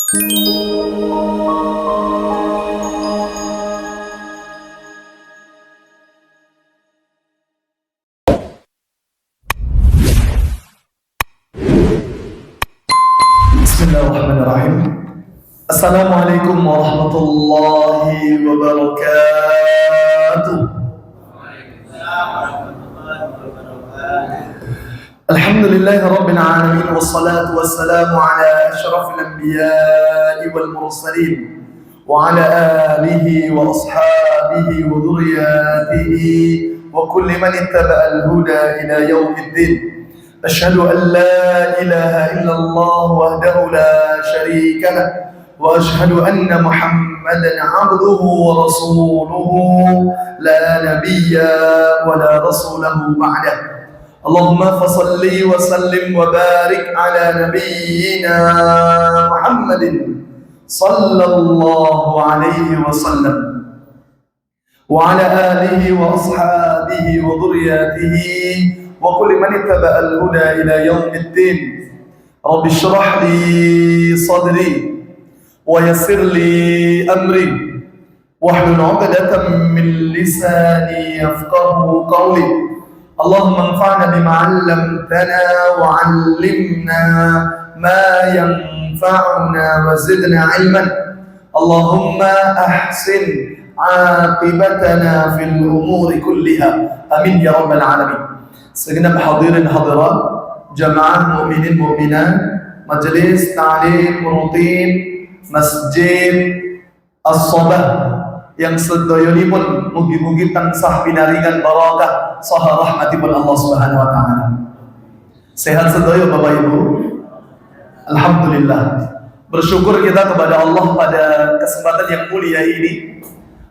Bismillahirrahmanirrahim. Assalamualaikum warahmatullahi wabarakatuh. Alhamdulillahi rabbil alamin, wassalatu wassalamu ala asyrafil anbiya'i wal mursalin wa ala alihi wa ashabihi wa dhurriyyatihi wa kulli man ittaba'al huda ila yaumiddin. أشهد أن لا إله إلا الله وحده لا شريك له وأشهد أن محمدا عبده ورسوله لا نبي ولا رسوله بعده. اللهم فصل وسلم وبارك على نبينا محمد صلى الله عليه وسلم وعلى آله وأصحابه وذرياته وكل من اتبع الهدى إلى يوم الدين. رب اشرح لي صدري ويسر لي أمري واحلل عقدة من لساني يفقه قولي. اللهم انفعنا بما علمتنا وعلمنا ما ينفعنا وزدنا علما. اللهم أحسن عاقبتنا في الأمور كلها. آمين يا رب العالمين. Segenap hadirin hadirat, jamaah mukminin mukminat, majelis ta'lim rutin Masjid As-Sabah yang sedoyonipun mugi-mugi tansah pinaringan barakah saha rahmatipun Allah Subhanahu wa taala. Sehat sedoyo Bapak Ibu? Alhamdulillah. Bersyukur kita kepada Allah pada kesempatan yang mulia ini.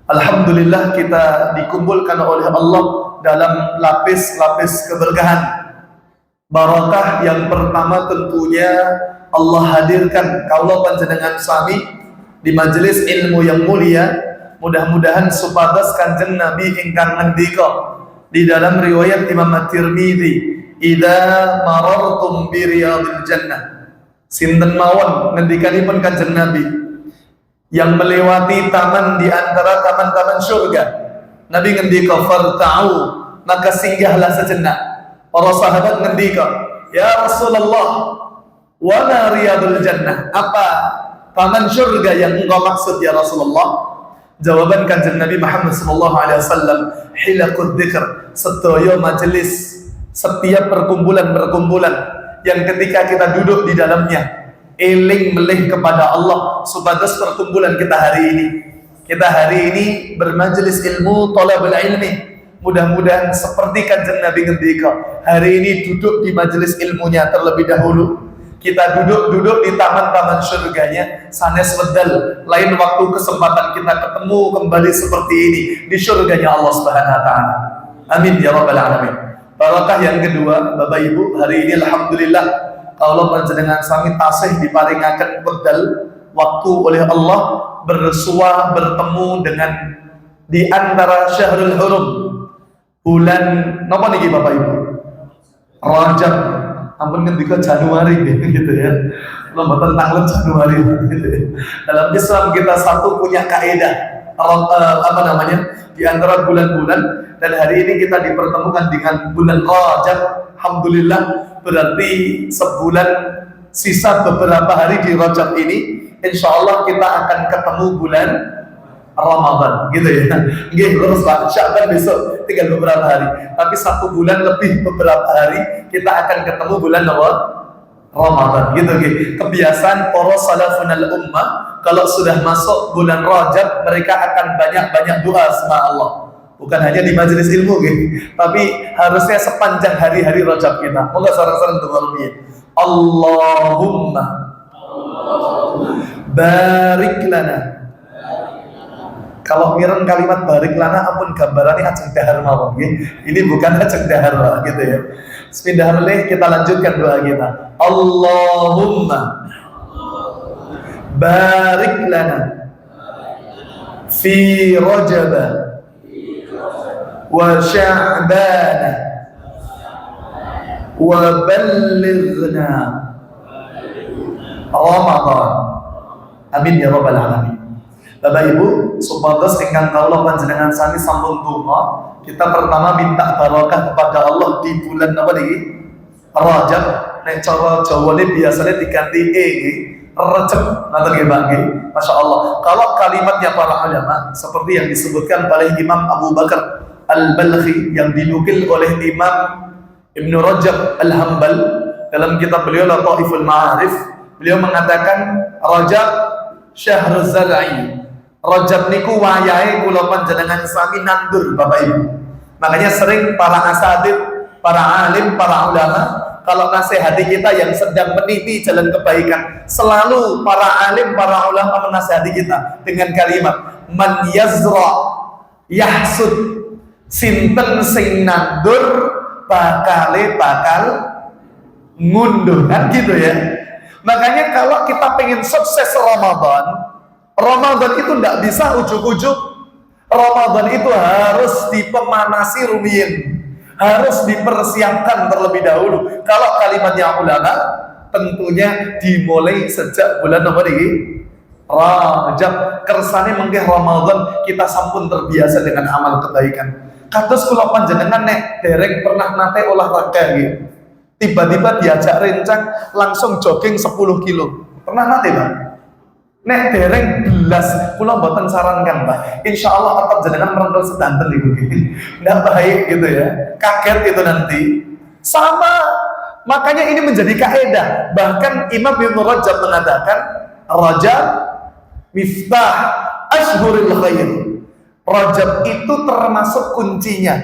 Alhamdulillah kita dikumpulkan oleh Allah dalam lapis-lapis keberkahan. Barakah yang pertama tentunya Allah hadirkan kaula panjenengan sami di majelis ilmu yang mulia. Mudah-mudahan supados Kanjeng Nabi ingkang ngendika di dalam riwayat Imam At-Tirmidzi, "Idza marartum bi riyadil jannah." Sinten mawon ngendikanipun Kanjeng Nabi yang melewati taman di antara taman-taman surga. Nabi ngendika, "Farta'u," maka singgahlah sejenak. Para sahabat ngendika, "Ya Rasulullah, wa ma riyadul jannah?" Apa taman surga yang engkau maksud ya Rasulullah? Jawaban Kanjeng Nabi Muhammad sallallahu alaihi wasallam, "Hilaqud dzikr," sedaya majelis, setiap perkumpulan-perkumpulan yang ketika kita duduk di dalamnya eling melih kepada Allah supados perkumpulan kita hari ini. Kita hari ini bermajelis ilmu thalabul ilmi. Mudah-mudahan seperti Kanjeng Nabi ngendika, hari ini duduk di majelis ilmunya terlebih dahulu. Kita duduk di taman-taman surganya, sanes wedal lain waktu kesempatan kita ketemu kembali seperti ini di surganya Allah Subhanahu wa taala. Amin ya rabbal alamin. Barakah yang kedua, Bapak Ibu, hari ini alhamdulillah kalau panjenengan sami tasih diparingaken wekdal waktu oleh Allah bersua bertemu dengan di antara Syahrul Hurum, bulan napa niki Bapak Ibu? Rajab. Ampun ngendika Januari gitu ya. Lomba tentang Januari gitu ya. Dalam Islam kita satu punya kaidah di antara bulan-bulan, dan hari ini kita dipertemukan dengan bulan Rajab. Alhamdulillah, berarti sebulan sisa beberapa hari di Rajab ini, insya Allah kita akan ketemu bulan Ramadan, gitu ya. Nggih, terus Pak, Sya'ban besok tinggal beberapa hari, tapi satu bulan lebih beberapa hari kita akan ketemu bulan Ramadan, gitu. Kebiasaan para salafun al-ummah kalau sudah masuk bulan Rajab mereka akan banyak-banyak doa sama Allah. Bukan hanya di majelis ilmu, tapi harusnya sepanjang hari-hari Rajab kita. Moga sareng-sareng doa rumiyin. Allahumma barik lana. Kalau mireng kalimat barik lana ampun gambarannya ajeng dahar mawon nggih. Ini bukan ajeng dahar gitu ya. Sepindah melih kita lanjutkan doa kita. Allahumma barik lana fi Rajab wa Sya'ban wa ballighna Ramadan. Amin ya rabbal alamin. Bapak Ibu, supados ingkang kawula panjenengan sami sampun donga, kita pertama minta barokah kepada Allah di bulan apa niki? Rajab. Nek cara Jawane biasanya diganti Rajab. Ngoten nggih, Pak nggih. Masyaallah. Kalau kalimatnya para ulama seperti yang disebutkan oleh Imam Abu Bakar Al-Balkhi yang dinukil oleh Imam Ibn Rajab Al-Hambal dalam kitab beliau Lataiful Ma'arif, beliau mengatakan Rajab syahruz zar'i. Rajab niku wayahe kula panjenengan sami nandur Bapak Ibu. Makanya sering para asatid, para alim, para ulama kalau nasihati kita yang sedang meniti jalan kebaikan, selalu para alim, para ulama menasihati kita dengan kalimat man yazra yahsud, sinten sing nandur bakal ngunduh, kan gitu ya. Makanya kalau kita pengen sukses Ramadan itu tidak bisa ujuk-ujuk. Ramadan itu harus dipemanasi rumiyin, harus dipersiapkan terlebih dahulu. Kalau kalimatnya ulama, tentunya dimulai sejak bulan apa ini? Rajab. Kersane mengke Ramadan kita sampun terbiasa dengan amal kebaikan. Kados kula panjenengan nek dereng pernah nate olahraga gitu. Tiba-tiba diajak rencang langsung jogging 10 kilo. Pernah nate, Pak? Nek dereng belas, kula mboten sarankan, Pak. Insyaallah tetap jenengan merentel sedanten iku. Ndak baik gitu ya. Kaget itu nanti. Sama, makanya ini menjadi kaidah. Bahkan Imam Ibn Rajab mengatakan, Rajab miftah ashhuril khair. Rajab itu termasuk kuncinya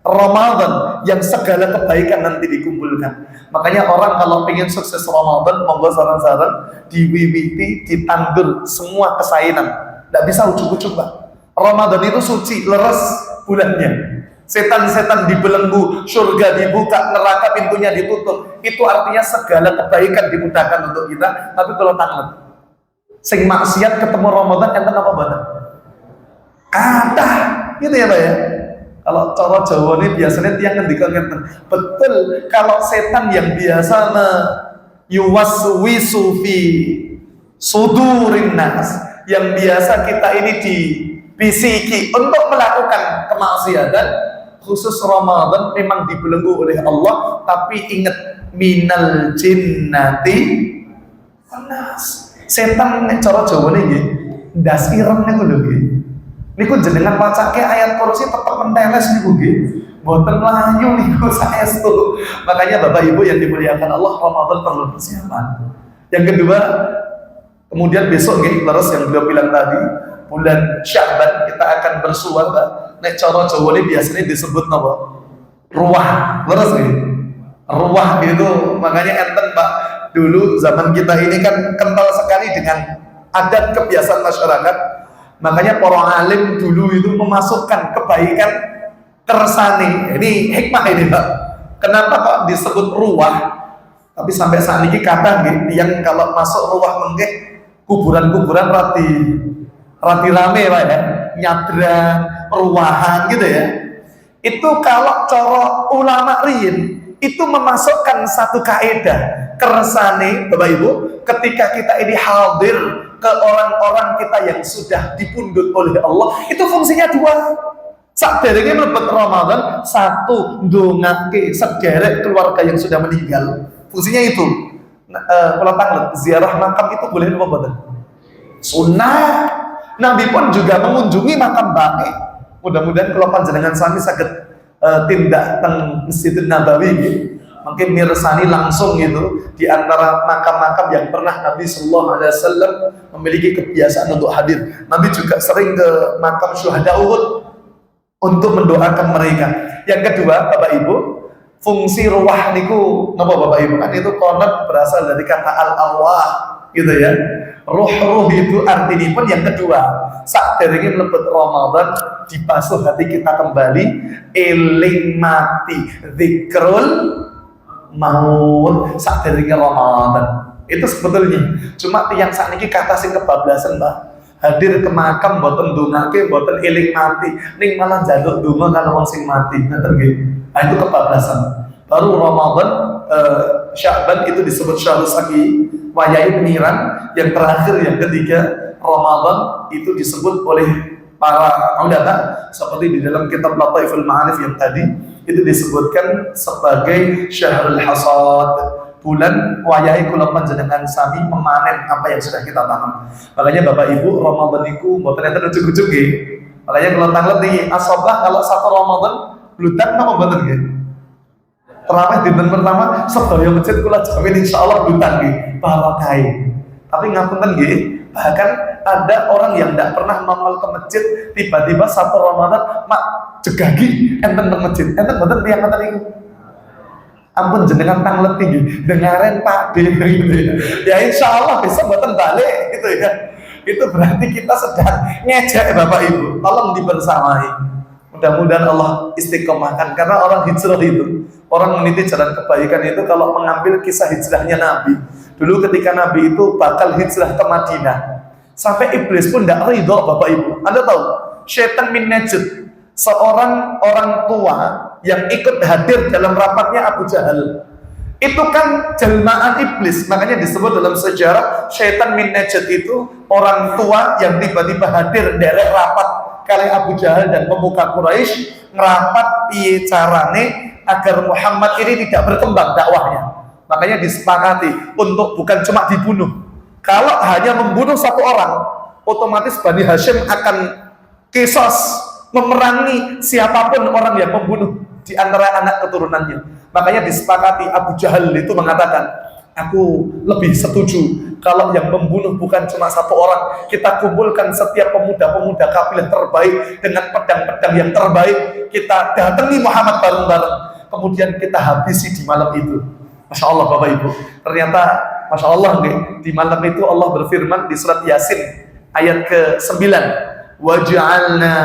Ramadan yang segala kebaikan nanti dikumpulkan. Makanya orang kalau pengen sukses Ramadan, monggo saran-saran diwiwiti, ditandur semua kesainan. Tidak bisa ujuk-ujuk, Pak. Ramadan itu suci, leres bulannya. Setan-setan dibelenggu, surga dibuka, neraka pintunya ditutup. Itu artinya segala kebaikan dimudahkan untuk kita. Tapi kalau tangan sing maksiat ketemu Ramadan, enten apa badan? Kadah, gitu ya, Pak ya. Kalau cara Jawa ini biasanya tiang ngendikan ngeten. Betul, kalau setan yang biasa yuwaswisu fi sudurin nas, yang biasa kita ini dibisiki untuk melakukan kemaksiatan, khusus Ramadan memang dibelenggu oleh Allah. Tapi ingat, minal jinnati nas. Setan nek cara Jawa ini ndas ireng niku lho nggih. Niku jenengan wacake ayat kursi tetep menteles niku nggih. Mboten mlayu niku saestu. Makanya Bapak Ibu yang dimuliakan Allah, Ramadan perlu persiapan. Yang kedua, kemudian besok nggih leres yang beliau bilang tadi, bulan Sya'ban kita akan bersuara. Nek cara Jawa ini biasanya disebut napa? Ruah. Leres nggih. Ruah itu makanya enten Pak, dulu zaman kita ini kan kental sekali dengan adat kebiasaan masyarakat. Makanya para alim dulu itu memasukkan kebaikan kersane. Ini hikmah ini, Pak. Kenapa kok disebut ruah? Tapi sampai saat ini kata yang kalau masuk ruah mengke kuburan-kuburan rati rame, Pak ya. Nyadran, ruahan gitu ya. Itu kalau cara ulama riyin itu memasukkan satu kaidah kersane, Bapak Ibu, ketika kita ini hadir ke orang-orang kita yang sudah dipundhut oleh Allah, itu fungsinya dua. Saderenge mlebet Ramadan, satu ndongake sederek keluarga yang sudah meninggal. Fungsinya itu. Kalau tanglet ziarah makam itu boleh apa mboten? Sunnah. Nabi pun juga mengunjungi makam baqi. Mudah-mudahan kalau panjenengan sami saged tindak teng Masjidun Nabawi gitu. Mungkin mirsani langsung gitu di antara makam-makam yang pernah Nabi Sallallahu Alaihi Wasallam memiliki kebiasaan untuk hadir. Nabi juga sering ke makam syuhada Uhud untuk mendoakan mereka. Yang kedua, Bapak Ibu, fungsi ruah niku napa Bapak Ibu? Kan itu konot berasal dari kata al-arwah gitu ya. Ruh-ruh itu artinya pun yang kedua. Saat derenge mlebet Ramadan dibasuh hati kita kembali, eling mati zikrul maut saat dari Ramadan. Itu sebetulnya cuma tiang saat ini kata sing kebablasan, Mbak. Hadir ke makam boten ndongake, boten eling mati, ning malah njaluk donga kalau wong sing mati. Ngoten nggih. Nah, itu kebablasan. Baru Ramadan Sya'ban itu disebut syahrul saqi wayahe pengiran, yang terakhir yang ketiga Ramadan itu disebut oleh para ulama seperti di dalam kitab Lataiful Ma'arif yang tadi itu disebutkan sebagai syahrul hasad, bulan wayahe kula panjenengan sami memanen apa yang sudah kita tanam. Makanya Bapak Ibu, Ramadan iku mboten enten ujug-ujug nggih. Makanya kalau tanglet nih asobah kalau satu Ramadan bludak napa mboten nggih? Terawih dinten pertama sedaya masjid kula jamin insyaallah bludak nggih, barokah. Tapi ngapunten nggih, bahkan ada orang yang tidak pernah nongol ke masjid, tiba-tiba satu Ramadan mak jegagi enten nang masjid, enten mboten tiyang ngoten niku. Ampun jenengan tanglet tinggi, dengarin Pak D gitu ya. Ya insya Allah besok mboten balik gitu ya. Itu berarti kita sedang ngejek Bapak Ibu. Tolong dibersamai. Mudah-mudahan Allah istiqomahkan karena orang hijrah itu, orang meniti jalan kebaikan itu kalau mengambil kisah hijrahnya Nabi. Dulu ketika Nabi itu bakal hijrah ke Madinah, sampai iblis pun tidak ridho Bapak Ibu. Anda tahu, Syaitan min Najd, seorang orang tua yang ikut hadir dalam rapatnya Abu Jahal. Itu kan jelmaan iblis, makanya disebut dalam sejarah Syaitan min Najd itu orang tua yang tiba-tiba hadir dari rapat kali Abu Jahal dan pemuka Quraisy ngerapat piye carane agar Muhammad ini tidak berkembang dakwahnya. Makanya disepakati untuk bukan cuma dibunuh. Kalau hanya membunuh satu orang, otomatis Bani Hashim akan kisos, memerangi siapapun orang yang membunuh di antara anak keturunannya. Makanya disepakati Abu Jahal itu mengatakan, aku lebih setuju kalau yang membunuh bukan cuma satu orang, kita kumpulkan setiap pemuda-pemuda kabilah terbaik dengan pedang-pedang yang terbaik, kita datangi Muhammad bareng-bareng, kemudian kita habisi di malam itu. Masya Allah Bapak Ibu, ternyata Masya Allah di malam itu Allah berfirman di surat Yasin ayat ke-9, waj'alna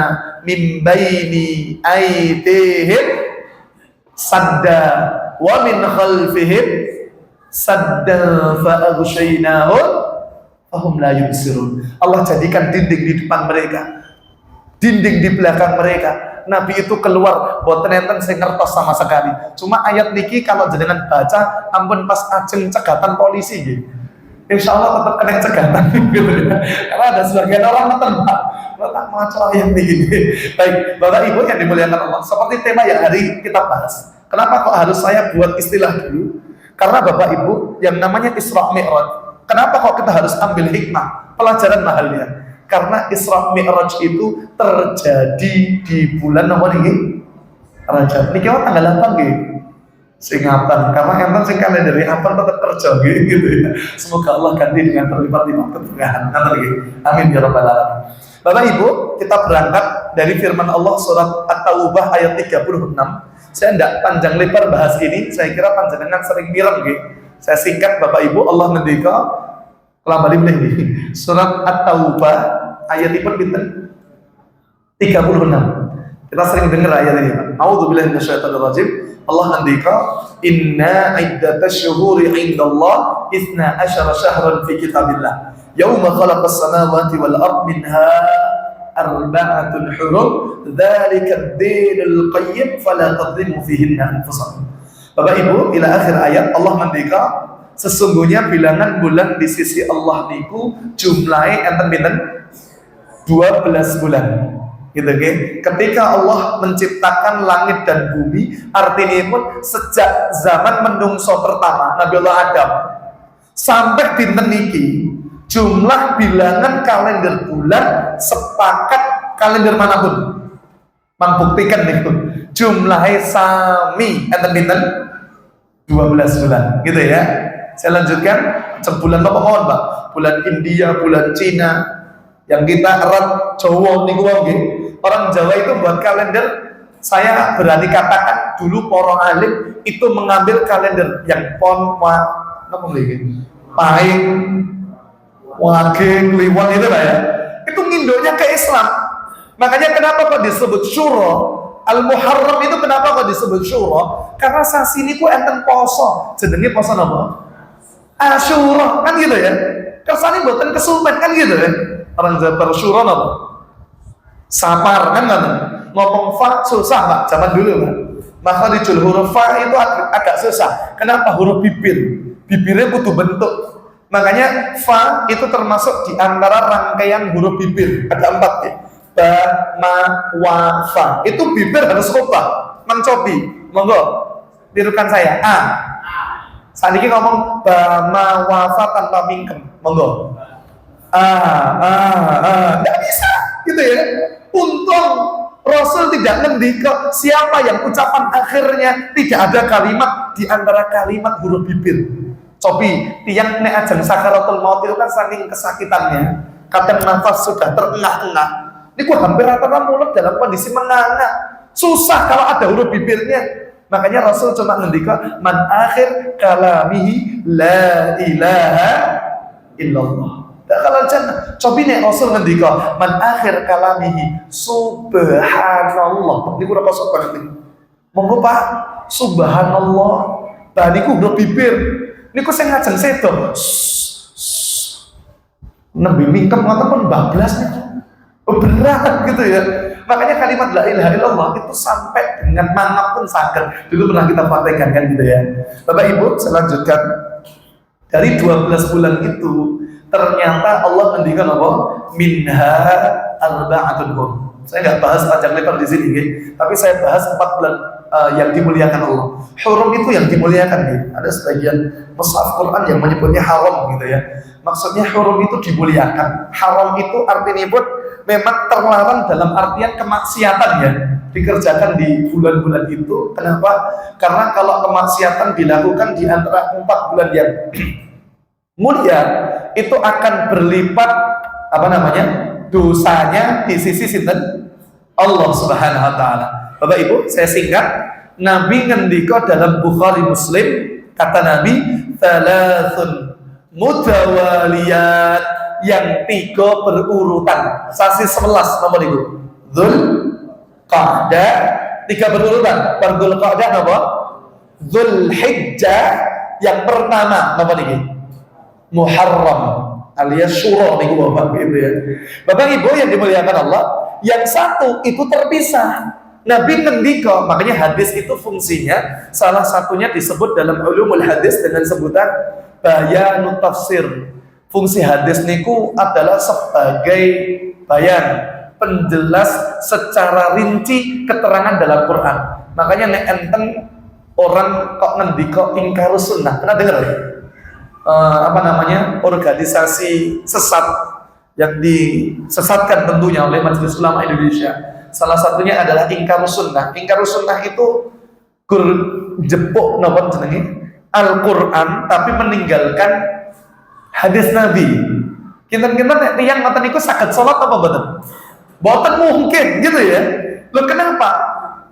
min baini aydihim sadda wa min khalfihim sadda fa'aghshaynahum fahum la yubsirun. Allah jadikan dinding di depan mereka, dinding di belakang mereka. Nabi itu keluar boten enten sing ngertos sama sekali. Cuma ayat niki kalau jenengan baca ampun pas ajeng cegatan polisi nggih. Insyaallah tetap kena cegatan gitu ya. Karena ada sebagian orang nonton Pak, tak maca ayat niki. Baik, Bapak Ibu yang dimuliakan Allah, seperti tema yang hari kita bahas. Kenapa kok harus saya buat istilah dulu? Karena Bapak Ibu yang namanya Isra Mi'raj. Kenapa kok kita harus ambil hikmah, pelajaran mahalnya? Karena Isra Mi'raj itu terjadi di bulan apa niki? Rajab. Niki tanggal 8 nggih. Sing ngapal, karena enten sing kalender apal tetap kerja gitu ya. Semoga Allah ganti dengan berlipat-lipat keberkahan. Ngoten nggih. Amin ya rabbal alamin. Bapak Ibu, kita berangkat dari firman Allah surat At-Taubah ayat 36. Saya tidak panjang lebar bahas ini, saya kira panjenengan sering mireng nggih. Saya singkat Bapak Ibu, Allah ngendika kelambali nggih. Surat At-Taubah ayatipun pinten? 36. Kita sering dengar ayat ini, Pak. A'udzubillahi minasyaitonir rajim. Allah ngendika, "Inna iddatash syuhuri 'indallah 12 syahran fi kitabillah. Yauma khalaqas samawati wal ardh minha arba'atun hurum. Dzalika ad-dinul qayyim fala tadhlimu fihinna anfusakum." Bapak Ibu, ila akhir ayat Allah ngendika, sesungguhnya bilangan bulan di sisi Allah niku jumlahe enten pinten? 12 bulan. Gitu kan? Ketika Allah menciptakan langit dan bumi, artinya pun sejak zaman menungso pertama Nabi Allah Adam sampai dinten niki jumlah bilangan kalender bulan sepakat kalender manapun. Membuktikan niku jumlahnya sami enten pinten 12 bulan, gitu ya. Saya lanjutkan, bulan apa mohon Pak? Bulan India, bulan Cina, yang kita erat Jawa niku nggih. Orang Jawa itu buat kalender, saya berani katakan dulu para alim itu mengambil kalender yang pon napa nggih? Pahing, Wage, Kliwon itu lah ya. Itu ngindoknya ke Islam. Makanya kenapa kok disebut Syura? Al-Muharram itu kenapa kok disebut Syura? Karena sasi niku enten poso. Jenenge poso napa? Asyura, kan gitu ya. Kersane mboten kesumet kan gitu ya. Orang Jabar Syura napa? Sapar kan kan. Ngomong fa susah Pak zaman dulu kan. Makharijul huruf fa itu agak susah. Kenapa? Huruf bibir. Bibirnya butuh bentuk. Makanya fa itu termasuk di antara rangkaian huruf bibir. Ada 4 ya. Ba, ma, wa, fa. Itu bibir harus ubah, mencobi. Monggo, tirukan saya. A. Saat ini ngomong ba, ma, wa, fa tanpa mingkem. Monggo. Nggak bisa, gitu ya. Untung Rasul tidak ngendika siapa yang ucapan akhirnya tidak ada kalimat di antara kalimat huruf bibir. Cobi, tiang nek ajeng sakaratul maut itu kan saking kesakitannya, kadang nafas sudah terengah-engah. Ini kok hampir rata-rata mulut dalam kondisi menganga. Susah kalau ada huruf bibirnya. Makanya Rasul cuma ngendika man akhir kalamihi la ilaha illallah. Kalau jannah, coba nih Rasul ngendika man akhir kalamihi subhanallah. Ini kurang kosong banget nih. Monggo Pak, subhanallah. Tadi ku udah bibir. Ini ku saya ngajeng sedo. Nembe mingkem ngoten pun bablas nih. Berat gitu ya. Makanya kalimat la ilaha illallah itu sampai dengan mana pun sakit. Dulu pernah kita praktekkan kan gitu ya. Bapak Ibu, saya lanjutkan. Dari 12 bulan itu ternyata Allah mendikan apa? Minha arba'atun hurum. Saya nggak bahas panjang lebar di sini, gitu. Tapi saya bahas 4 bulan yang dimuliakan Allah. Hurum itu yang dimuliakan, gitu. Ada sebagian mushaf Quran yang menyebutnya haram, gitu ya. Maksudnya hurum itu dimuliakan. Haram itu artinya pun memang terlarang dalam artian kemaksiatan ya. Dikerjakan di bulan-bulan itu. Kenapa? Karena kalau kemaksiatan dilakukan di antara 4 bulan yang mulia itu akan berlipat dosanya di sisi sinten Allah Subhanahu wa taala. Bapak Ibu, saya singkat, Nabi ngendika dalam Bukhari Muslim, kata Nabi, "Thalathun mutawaliyat", yang 3 berurutan. Sasi 11 nomor itu. Dzul Qa'dah 3 berurutan. Dzul Qa'dah apa? Dzul Hijjah yang pertama nomor ini. Muharram alias Syura niku Bapak gitu ya. Bapak Ibu yang dimuliakan Allah, yang satu itu terpisah. Nabi ngendika, makanya hadis itu fungsinya salah satunya disebut dalam ulumul hadis dengan sebutan bayanut tafsir. Fungsi hadis niku adalah sebagai bayan, penjelas secara rinci keterangan dalam Quran. Makanya nek enten orang kok ngendika ingkarus sunnah, pernah dengar ya? Organisasi sesat yang disesatkan tentunya oleh Majelis Ulama Indonesia. Salah satunya adalah ingkarus sunnah. Ingkarus sunnah itu gur jepuk napa jenenge Al-Qur'an tapi meninggalkan hadis Nabi. Kinten-kinten nek tiyang ngoten niku saged salat apa mboten? Mboten mungkin gitu ya. Loh kenapa?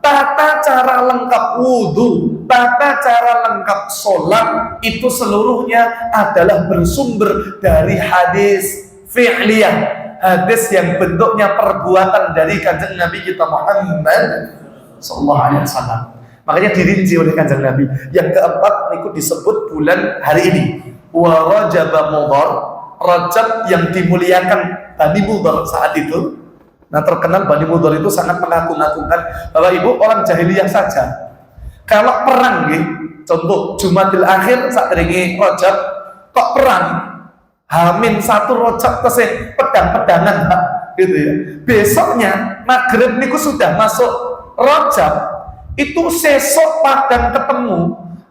Tata cara lengkap wudhu, tata cara lengkap sholat itu seluruhnya adalah bersumber dari hadis fi'liyah, hadis yang bentuknya perbuatan dari kanjeng Nabi kita Muhammad sallallahu alaihi wasallam. Makanya dirinci oleh kanjeng Nabi. Yang keempat itu disebut bulan hari ini. Wa Rajab Mudhar, Rajab yang dimuliakan Bani Mudhar saat itu. Nah terkenal Bani Mudhar itu sangat mengagung-agungkan. Bapak Ibu, orang jahiliyah saja kalau perang nih, contoh Jumadil Akhir saat ini Rajab kok perang Hamin 1 Rajab tesih pedang-pedangan Pak gitu ya. Besoknya Maghrib niku sudah masuk Rajab, itu sesok padang ketemu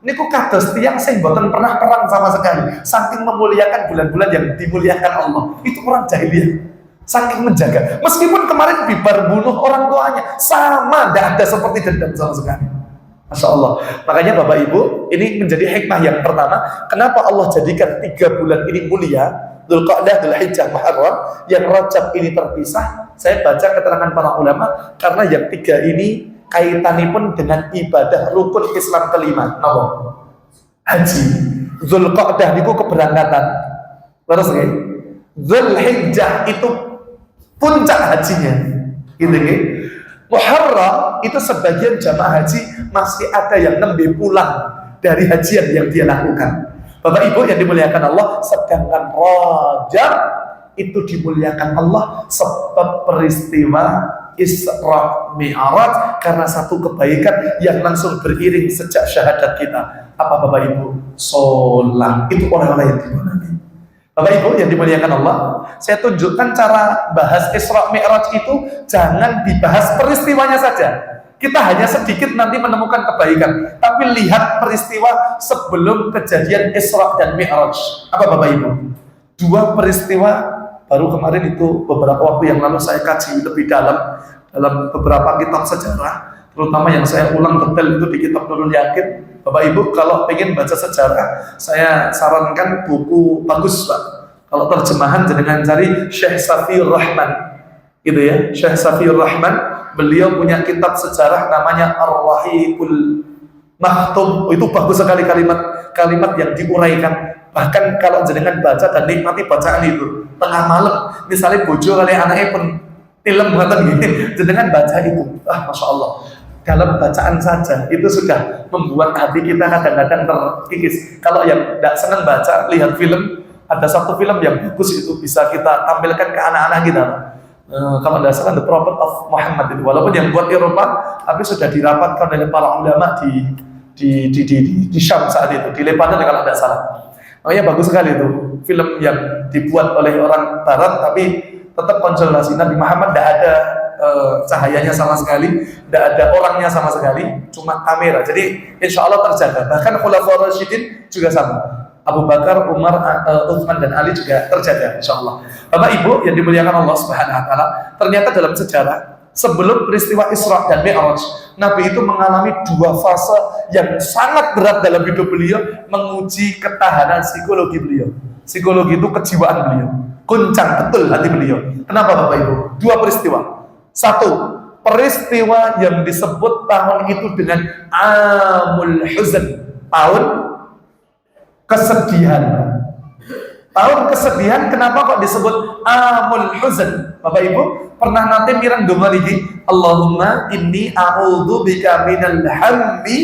niku kados tiyang sing mboten pernah perang sama sekali. Saking memuliakan bulan-bulan yang dimuliakan Allah. Itu orang jahiliyah. Saking menjaga, meskipun kemarin bibar bunuh orang tuanya, sama, tidak ada seperti dendam sama sekali. Masya Allah. Makanya Bapak Ibu, ini menjadi hikmah yang pertama. Kenapa Allah jadikan 3 bulan ini mulia? Dzul Qa'dah, Dzul Hijjah, Muharram. Yang Rajab ini terpisah. Saya baca keterangan para ulama, karena yang 3 ini kaitannya pun dengan ibadah rukun Islam kelima. Napa? Haji. Dzul Qa'dah itu keberangkatan. Terus nggih. Dzul Hijjah itu puncak hajinya, gitu kan? Muharram itu sebagian jamaah haji masih ada yang nembe pulang dari hajian yang dia lakukan. Bapak Ibu yang dimuliakan Allah, sedangkan Rajab itu dimuliakan Allah sebab peristiwa Isra Mi'raj, karena satu kebaikan yang langsung beriring sejak syahadat kita. Apa Bapak Ibu? Sholat. Itu orang-orang yang dimuliakan. Bapak Ibu yang dimuliakan Allah, saya tunjukkan cara bahas Isra Mi'raj itu jangan dibahas peristiwanya saja. Kita hanya sedikit nanti menemukan kebaikan, tapi lihat peristiwa sebelum kejadian Isra dan Mi'raj. Apa Bapak Ibu? Dua peristiwa baru kemarin itu beberapa waktu yang lalu saya kaji lebih dalam beberapa kitab sejarah, terutama yang saya ulang detail itu di kitab Nurul Yakin. Bapak Ibu kalau pengen baca sejarah, saya sarankan buku bagus Pak. Kalau terjemahan jenengan cari Syekh Safiur Rahman, gitu ya. Syekh Safiur Rahman, beliau punya kitab sejarah namanya Ar-Rahiqul Maktum. Itu bagus sekali kalimat yang diuraikan. Bahkan kalau jenengan baca dan nikmati bacaan itu tengah malam, misalnya bojo kali anaknya pun film ngoten gini, jenengan baca itu, masya Allah. Dalam bacaan saja itu sudah membuat hati kita kadang-kadang terkikis. Kalau yang tidak senang baca, lihat film, ada satu film yang bagus itu bisa kita tampilkan ke anak-anak kita. Kalau tidak salah The Prophet of Muhammad itu, walaupun yang buat Eropa, tapi sudah dirapatkan oleh para ulama di Syam saat itu, di Lebanon kalau tidak salah. Makanya bagus sekali itu film yang dibuat oleh orang Barat, tapi tetap konsolidasi Nabi Muhammad tidak ada cahayanya sama sekali, tidak ada orangnya sama sekali, cuma kamera. Jadi insya Allah terjaga. Bahkan Khulafaur Rasyidin juga sama. Abu Bakar, Umar, Utsman dan Ali juga terjaga insya Allah. Bapak Ibu yang dimuliakan Allah Subhanahu Wa Taala, ternyata dalam sejarah sebelum peristiwa Isra dan Mi'raj, Nabi itu mengalami dua fase yang sangat berat dalam hidup beliau, menguji ketahanan psikologi beliau. Psikologi itu kejiwaan beliau. Goncang betul hati beliau. Kenapa Bapak Ibu? Dua peristiwa. Satu, peristiwa yang disebut tahun itu dengan Amul Huzn, tahun kesedihan. Tahun kesedihan, kenapa kok disebut Amul Huzn? Bapak Ibu, pernah nanti mirang doa ini, Allahumma inni a'udzubika minal hammi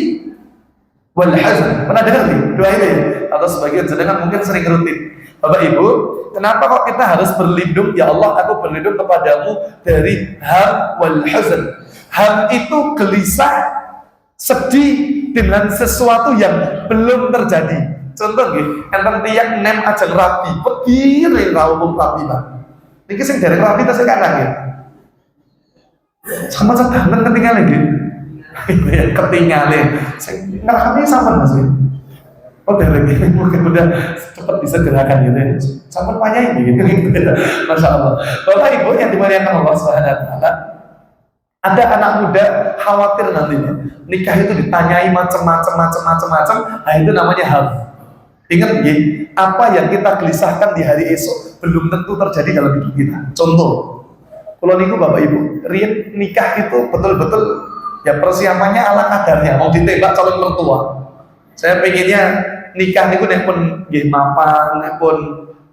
wal hazn. Pernah dengar nih doa ini? Atau sebagian jenengan mungkin sering rutin. Bapak Ibu, kenapa kok kita harus berlindung? Ya Allah, aku berlindung kepadamu dari ham wal hazn. Ham itu gelisah, sedih dengan sesuatu yang belum terjadi. Contoh nggih, enten tiyang nem ajeng rapi, pedire ra umum rapi, Pak. Niki sing dereng rapi ta sing kanan nggih. Sama sedanten ketinggalan nggih. Ketinggalan. Sing ngrami sampean Mas. Oh dereng mungkin udah cepat disegerakan gitu ya. Sampean panjang gitu. Masya Allah. Bapak Ibu yang dimuliakan Allah Subhanahu Wa Taala, ada anak muda khawatir nantinya nikah itu ditanyai macam-macam, nah itu namanya ham. Ingat nggih, apa yang kita gelisahkan di hari esok belum tentu terjadi dalam hidup kita. Contoh, kalau niku Bapak Ibu, riyen nikah itu betul-betul ya persiapannya ala kadarnya, mau ditembak calon mertua. Saya pengennya nikah niku nek pun nggih mapan, nek pun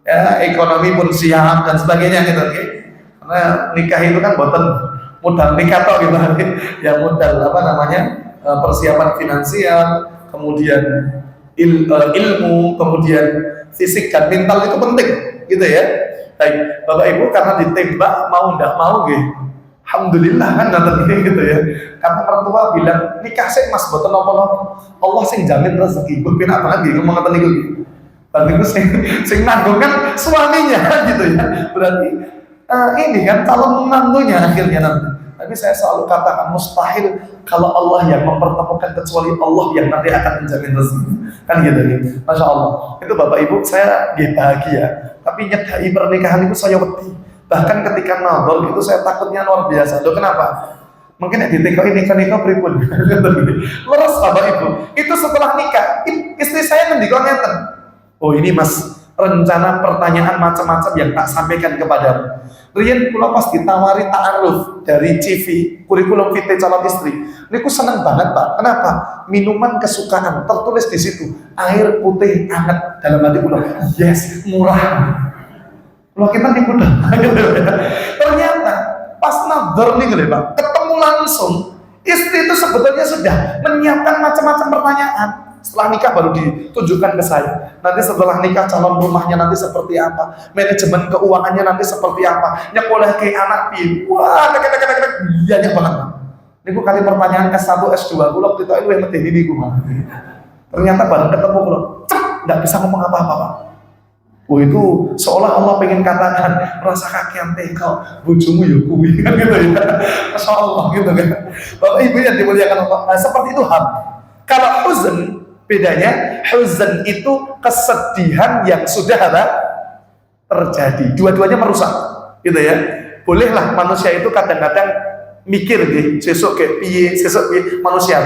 ya, ekonomi pun siap dan sebagainya gitu nggih. Karena nikah itu kan boten modal nikah tok gitu. Ya modal apa namanya? Persiapan finansial, kemudian ilmu, kemudian fisik dan mental itu penting gitu ya. Baik, Bapak Ibu karena ditembak mau ndak mau nggih. Alhamdulillah kan nanti gitu ya. Karena mertua bilang nikah sih Mas boten napa-napa. Allah sing jamin rezeki. Gue penak banget nggih ngomong ngoten niku. Berarti ku sing nanggung kan suaminya gitu ya. Berarti ini kan calon menantunya akhirnya nanti. Tapi saya selalu katakan mustahil kalau Allah yang mempertemukan, kecuali Allah yang nanti akan menjamin rezeki. Kan gitu ya. Masya Allah. Itu Bapak Ibu saya bahagia. Tapi nyedai pernikahan itu saya wedi. Bahkan ketika nonton itu saya takutnya luar biasa. Loh kenapa? Mungkin di TK ini nikah pripun. Leres Bapak Ibu. Itu setelah nikah, istri saya ngendika ngeten. Oh ini Mas, rencana pertanyaan macam-macam yang tak sampaikan kepadamu. Riyen kula pas ditawari ta'aruf dari CV, kurikulum vitae calon istri. Niku seneng banget Pak. Kenapa? Minuman kesukaan tertulis di situ. Air putih hangat. Dalam hati kula, yes, murah. Kalau kita nipu ternyata pas nador nih gitu Pak, ketemu langsung istri itu sebetulnya sudah menyiapkan macam-macam pertanyaan. Setelah nikah baru ditunjukkan ke saya. Nanti setelah nikah calon rumahnya nanti seperti apa, manajemen keuangannya nanti seperti apa, nyekolah ke anak pin. Wah, banyak banget. Niku kali pertanyaan S1, S2, kula kita itu yang medeni niku Pak. Ternyata baru ketemu kula, nggak bisa ngomong apa-apa Pak. Oh itu seolah Allah pengen katakan rasa kakean teko bojomu ya kuwi kan gitu ya. Masya Allah gitu kan. Bapak Ibu yang dimuliakan Allah. Nah, seperti itu ham. Kalau huzn bedanya, huzn itu kesedihan yang sudah ada terjadi. Dua-duanya merusak gitu ya. Bolehlah manusia itu kadang-kadang mikir gitu, sesuk kayak piye, sesuk piye manusia.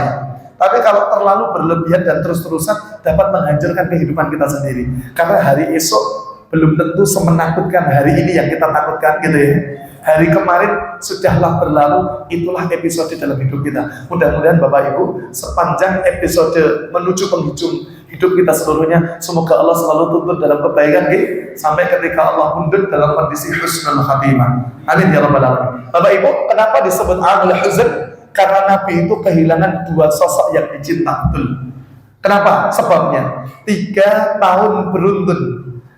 Tapi kalau terlalu berlebihan dan terus-terusan dapat menghancurkan kehidupan kita sendiri. Karena hari esok belum tentu semenakutkan hari ini yang kita takutkan gitu ya. Hari kemarin sudahlah berlalu, itulah episode dalam hidup kita. Mudah-mudahan Bapak Ibu sepanjang episode menuju penghujung hidup kita seluruhnya, semoga Allah selalu tuntun dalam kebaikan gitu, sampai ketika Allah mundur dalam kondisi husnul khatimah. Amin ya rabbal alamin. Bapak Ibu, kenapa disebut amul huzn? Karena Nabi itu kehilangan dua sosok yang dicinta betul. Kenapa? Sebabnya 3 tahun beruntun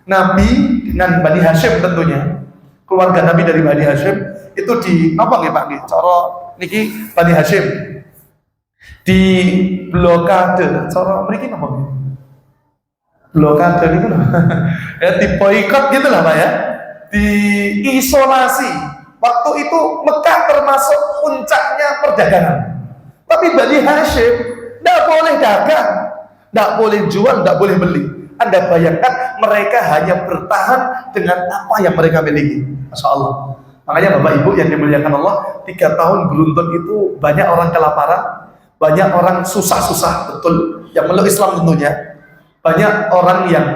Nabi dengan Bani Hashim tentunya. Keluarga Nabi dari Bani Hashim itu di napa nggih Pak nggih? Cara niki Bani Hashim di blokade. Cara mriki napa nggih? Blokade niku ya di boikot gitu lah Pak ya. Diisolasi. Waktu itu Mekah termasuk puncaknya perdagangan. Tapi Bani Hashim tidak boleh dagang, tidak boleh jual, tidak boleh beli. Anda bayangkan mereka hanya bertahan dengan apa yang mereka miliki. Masya Allah. Makanya Bapak Ibu yang dimuliakan Allah, 3 tahun beruntun itu banyak orang kelaparan, banyak orang susah-susah betul, yang meluk Islam tentunya. Banyak orang yang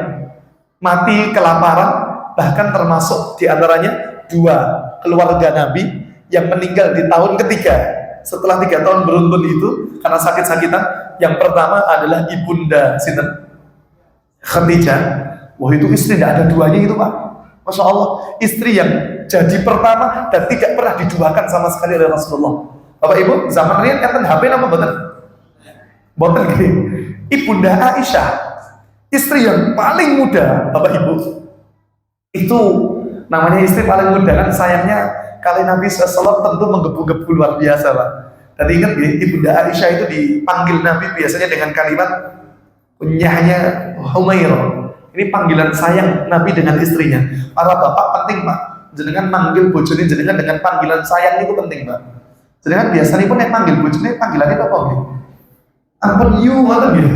mati kelaparan, bahkan termasuk diantaranya 2 keluarga Nabi yang meninggal di tahun ketiga setelah 3 tahun beruntun itu karena sakit-sakitan. Yang pertama adalah ibunda sinten Khadijah. Wah itu istri tidak ada duanya itu Pak. Masya Allah, istri yang jadi pertama dan tidak pernah diduakan sama sekali oleh Rasulullah. Bapak Ibu, zaman ini enten HP nama boten? Boten gini. Ibunda Aisyah, istri yang paling muda, Bapak Ibu. Itu namanya istri paling muda kan, sayangnya kali Nabi SAW tentu menggebu-gebu luar biasa Pak. Dan ingat ya, Ibunda Aisyah itu dipanggil Nabi biasanya dengan kalimat kunyahnya Humairah. Ini panggilan sayang Nabi dengan istrinya. Para bapak penting Pak, jenengan manggil bojone jenengan dengan panggilan sayang itu penting Pak. Jenengan biasanya pun yang manggil bojone panggilannya apa gitu? Ampun you ngoten gitu.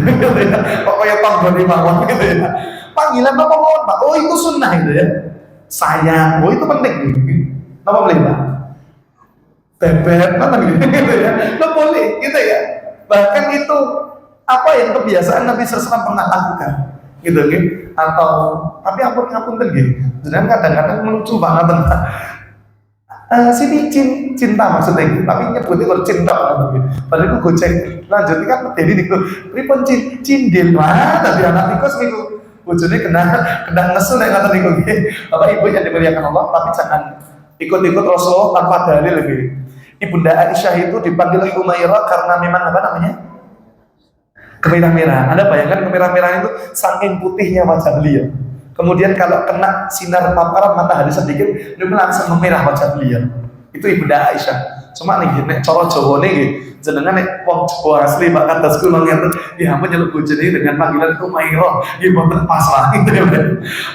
Pokoknya panggone mawon gitu ya. Panggilan apa mawon Pak? Oh itu sunnah itu ya. Sayang, oh itu penting gitu. Apa boleh Pak? Bebek apa gitu ya. Lo boleh gitu ya. Bahkan itu apa yang kebiasaan Nabi SAW pernah lakukan gitu gitu. Atau tapi ampun gitu. Jangan kadang-kadang melucu banget Pak. Sini cinta maksudnya gitu. Tapi nyebutnya kalau cinta gitu. Padahal itu goceng. Lanjut kan jadi niku. Pripun cindil mah tadi anak tikus niku. Bojone kena ngesul nek ngoten niku nggih. Bapak Ibu yang dimuliakan Allah, tapi jangan ikut-ikut Rasulullah tanpa dalil nggih. Ibunda Aisyah itu dipanggil Humairah karena memang apa namanya? Kemerah-merah. Anda bayangkan kemerah-merahan itu saking putihnya wajah beliau. Kemudian kalau kena sinar paparan matahari sedikit, dia langsung memerah wajah beliau. Itu Ibunda Aisyah. Cuma nih, nek cara Jawa nih, jenengan nek wong Jawa asli Pak kados kula ngeten, ya ampun nyeluk bojone dengan panggilan Humairah, nggih mboten pas lah gitu ya.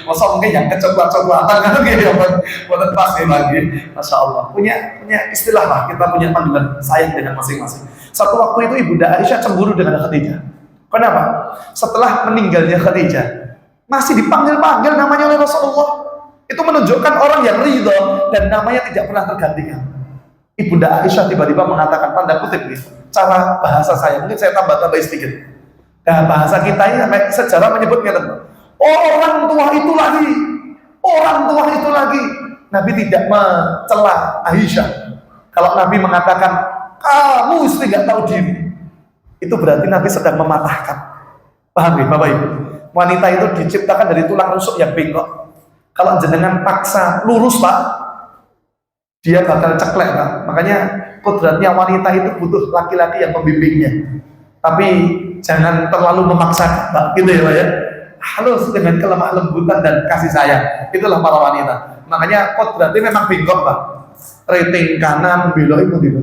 Masa mungkin yang kecoklat-coklatan kan nggih ya mboten pas nih lagi. Masya Allah. Punya istilah lah, kita punya panggilan sayang dengan masing-masing. Satu waktu itu Ibunda Aisyah cemburu dengan Khadijah. Kenapa? Setelah meninggalnya Khadijah, masih dipanggil-panggil namanya oleh Rasulullah. Itu menunjukkan orang yang ridho dan namanya tidak pernah tergantikan. Ibunda Aisyah tiba-tiba mengatakan tanda kutip gitu. Cara bahasa saya, mungkin saya tambah-tambah sedikit. Nah, bahasa kita ini sejarah menyebutnya orang tua itu lagi. Nabi tidak mencela Aisyah. Kalau Nabi mengatakan kamu istri nggak tahu diri, itu berarti Nabi sedang mematahkan. Paham ya Bapak Ibu? Wanita itu diciptakan dari tulang rusuk yang bengkok. Kalau jenengan paksa lurus Pak, dia bakal ceklek Pak. Makanya kodratnya wanita itu butuh laki-laki yang membimbingnya. Tapi jangan terlalu memaksa Pak, gitu ya Pak ya. Halus dengan kelemah lembutan dan kasih sayang. Itulah para wanita. Makanya kodratnya memang bengkok Pak. Rating kanan belok itu gitu.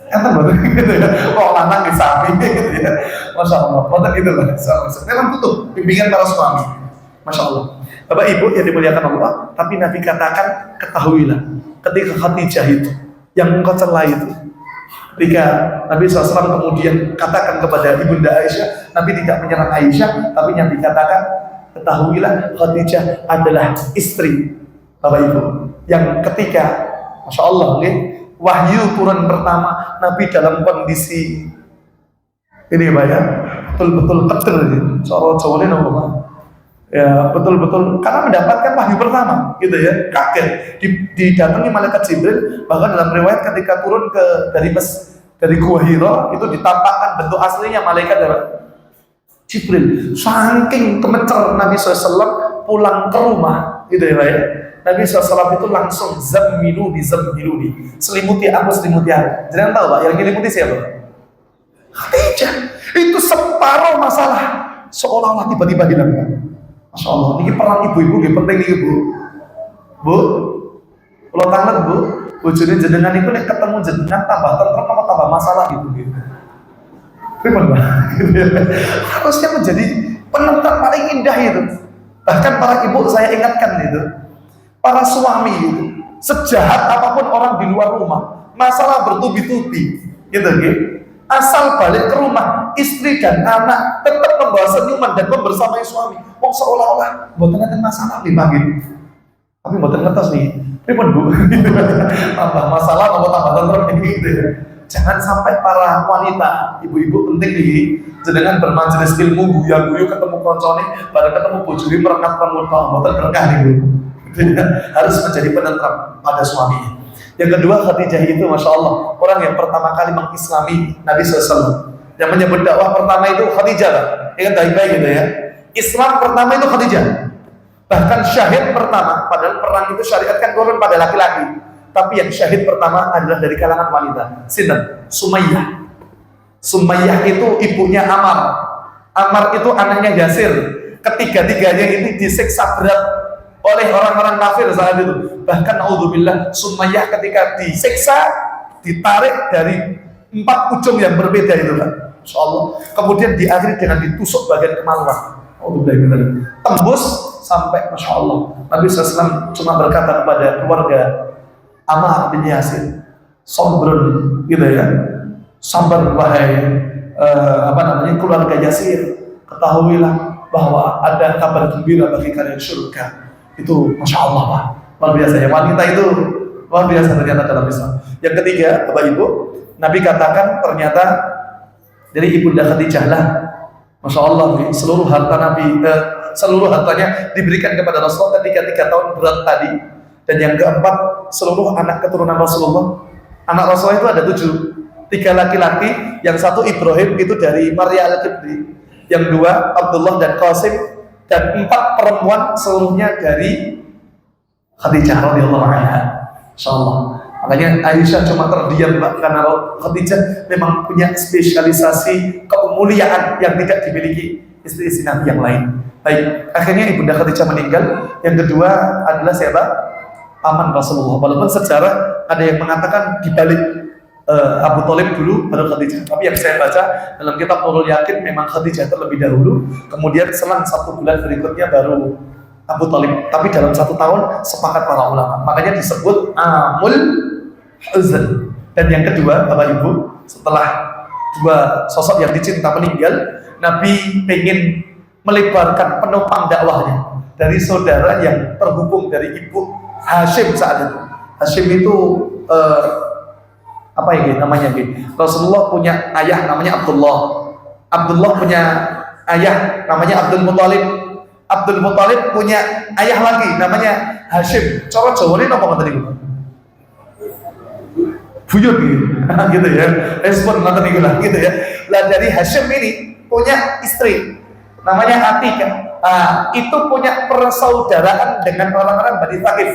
Enten boten gitu ya. Oh lanang di samping gitu ya. Masya Allah. Boten gitu lah. Memang butuh bimbingan para suami. Masya Allah. Bapak Ibu yang dimuliakan Allah, tapi Nabi katakan, ketahuilah, ketika Khadijah itu, yang engkau cela itu, ketika Nabi SAW kemudian katakan kepada Ibunda Aisyah, Nabi tidak menyerang Aisyah, tapi Nabi katakan, ketahuilah Khadijah adalah istri Bapak Ibu, yang ketika, Masya Allah, okay, wahyu turun pertama, Nabi dalam kondisi ini Pak ya, betul-betul keter, soal Jawa ini ya betul-betul karena mendapatkan wahyu pertama gitu ya, kaget didatangi malaikat Jibril, bahkan dalam riwayat ketika turun dari Gua Hira itu ditampakkan bentuk aslinya malaikat Jibril. Saking kemencer Nabi SAW pulang ke rumah gitu ya Pak ya, Nabi SAW itu langsung zammiluni, selimuti aku. Jangan tahu Pak, yang nyelimuti siapa? Khadijah. Itu separuh masalah seolah-olah tiba-tiba hilang. Masya Allah, ini peran ibu-ibu ini penting nih Bu. Kalau tangan Bu, bojone jenengan itu nek ketemu jenengan tambah tentrem apa tambah masalah gitu. Benar harusnya menjadi penentang paling indah itu. Bahkan para ibu saya ingatkan itu, para suami itu, sejahat apapun orang di luar rumah, masalah bertubi-tubi, gitu. Asal balik ke rumah, istri dan anak tetap membawa senyuman dan membersamai suami. Oh seolah-olah buatan ngeten masalah dipanggil, tapi buatan ngetos nih. Ini pun Bu, tambah masalah atau tambah tentrem gitu. Jangan sampai para wanita, ibu-ibu penting nih, jenengan bermajelis ilmu guyu ketemu koncone, bareng ketemu bojone merengat pramuta, buatan berkah nih Bu. Harus menjadi penentram pada suaminya. Yang kedua, Khadijah itu Masya Allah orang yang pertama kali mengislami Nabi SAW. Yang menyebut dakwah pertama itu Khadijah lah. Ingat baik-baik gitu ya, Islam pertama itu Khadijah. Bahkan syahid pertama, padahal perang itu syariat kan turun pada laki-laki, tapi yang syahid pertama adalah dari kalangan wanita. Sinten? Sumayyah. Sumayyah itu ibunya Ammar. Ammar itu anaknya Yasir. Ketiga-tiganya ini disiksa berat oleh orang-orang kafir saat itu. Bahkan naudzubillah, Sumayyah ketika disiksa ditarik dari 4 ujung yang berbeda itu kan, Insya Allah. Kemudian diakhiri dengan ditusuk bagian kemaluan. Tembus sampai Masya Allah. Nabi SAW cuma berkata kepada keluarga Ammar bin Yasir, sabrun gitu ya, sabar wahai keluarga Yasir, ketahuilah bahwa ada kabar gembira bagi kalian surga. Itu Masya Allah Pak, luar biasa ya, wanita itu luar biasa ternyata dalam Islam. Yang ketiga Bapak Ibu, Nabi katakan ternyata dari Ibunda Khadijah lah, Masya Allah, seluruh harta Nabi, seluruh hartanya diberikan kepada Rasulullah ketika 3 tahun berat tadi. Dan yang keempat, seluruh anak keturunan Rasulullah. Anak Rasulullah itu ada 7, 3 laki-laki, yang 1 Ibrahim itu dari Maria al-Qibti, yang 2 Abdullah dan Qasim, dan 4 perempuan seluruhnya dari Khadijah radhiyallahu anha. Insyaallah. Makanya Aisyah cuma terdiam Mbak, karena Khadijah memang punya spesialisasi kemuliaan yang tidak dimiliki istri-istri Nabi yang lain. Baik, akhirnya Ibunda Khadijah meninggal. Yang kedua adalah siapa? Paman Rasulullah. Walaupun sejarah ada yang mengatakan dibalik Abu Thalib dulu baru Khadijah. Tapi yang saya baca dalam kitab Nurul Yakin memang Khadijah terlebih dahulu, kemudian selang 1 bulan berikutnya baru Abu Thalib. Tapi dalam 1 tahun sepakat para ulama. Makanya disebut Amul Huzn. Dan yang kedua Bapak Ibu, setelah 2 sosok yang dicinta meninggal, Nabi ingin melebarkan penopang dakwahnya dari saudara yang terhubung dari ibu Hashim saat itu. Hashim itu apa ya namanya gitu. Rasulullah punya ayah namanya Abdullah. Abdullah punya ayah namanya Abdul Muthalib. Abdul Muthalib punya ayah lagi namanya Hashim. Cara Jawa ini apa ngoten niku? Buyut gitu ya. Respon ngoten niku lah gitu ya. Lah dari Hashim ini punya istri namanya Atika. Itu punya persaudaraan dengan orang-orang Bani Thaqif.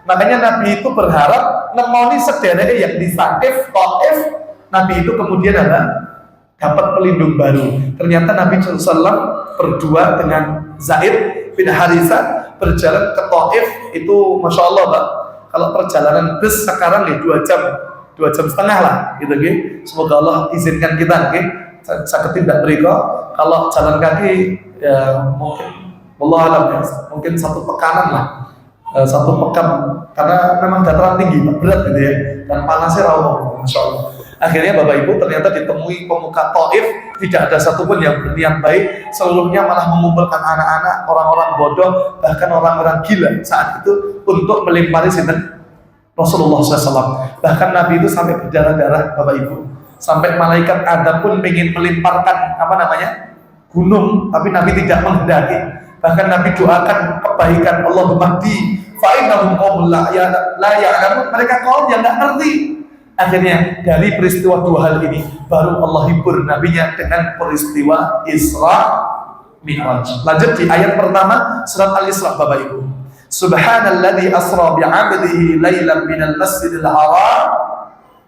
Makanya Nabi itu berharap nemoni sederhana yang di Thaqif, Taif. Nabi itu kemudian dapat pelindung baru. Ternyata Nabi SAW berdua dengan Zaid bin Harithah berjalan ke Taif. Itu Masya Allah Pak, kalau perjalanan bus sekarang 2 jam 2,5 jam lah gitu. Semoga Allah izinkan kita saya tidak beriko. Kalau jalan kaki ya mungkin Wallah alam ya, mungkin 1 pekanan lah. 1 pekan, karena memang dataran tinggi, berat gitu ya, dan panasnya rawon, Masya Allah. Akhirnya Bapak Ibu ternyata ditemui pemuka Taif, tidak ada satupun yang berniat baik, seluruhnya malah mengumpulkan anak-anak, orang-orang bodoh, bahkan orang-orang gila saat itu untuk melempari sinten Rasulullah SAW. Bahkan Nabi itu sampai berdarah-darah Bapak Ibu, sampai malaikat Adam pun ingin melemparkan gunung, tapi Nabi tidak menghendaki. Bahkan Nabi doakan kebaikan, Allahumma di fa'innahum qaumul la ya'lamun, mereka kaum yang nggak ngerti. Akhirnya dari peristiwa 2 hal ini baru Allah hibur nabinya dengan peristiwa Isra Mi'raj. Lanjut di ayat pertama surat Al-Isra Bapak Ibu. Subhanalladzi asra bi'abdihi lailan minal masjidil haram